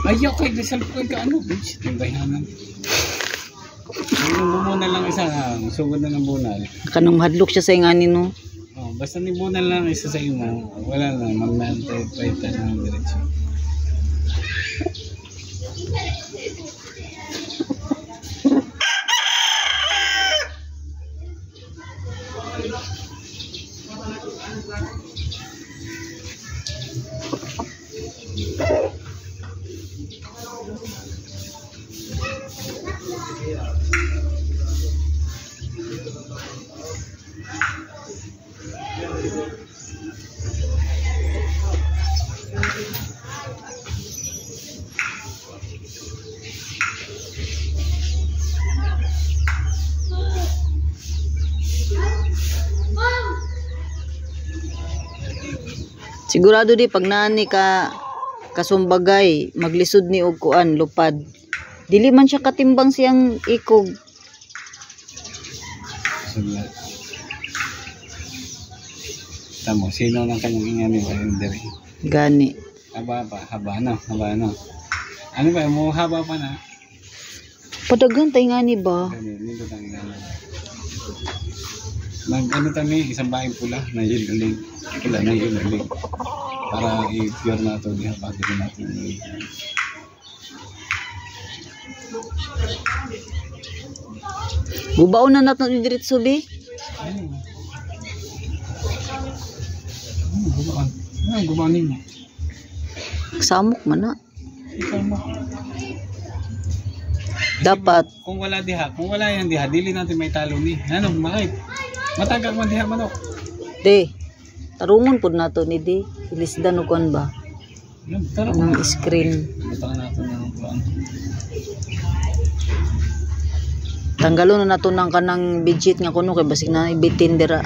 Ayaw kay Rizal ko ka ano, bitch. Yung bayanan. Yung bumuna lang isa, sugod na ng bunal. Kanang hadlok siya sa ingani no. Oh, basta ni bunal lang isa sa imo, wala na, mag-try ng diretso. Sigurado di pag nani ka kasumbagay maglisod ni og kuan lupad. Dili man siya katimbang siyang ikog. Tamo, sino nang kanyang ingani ba yung diri? Gani. Haba no. Ano ba, mo haba pa na? Padagan tay ngani ba? Nito tang ingani. Ano tani, isang baing pula na yiluling. Pula na yiluling. Para i-pure na ito, diha pa din natin. Gubaon na natin yung diretso be. Gubaon ninyo. Samok man na. Samok. Dapat. Kung wala yan diha, dili natin may talo ni. Ano, makit. Matagag man diha manok. De, tarungon po na to ni di. Ilisdan o kon ba? Anong screen. Butangan natin ng kuwan. Tanggalon na nato ng kanang budget nga kuno kay basig na ibitin dira.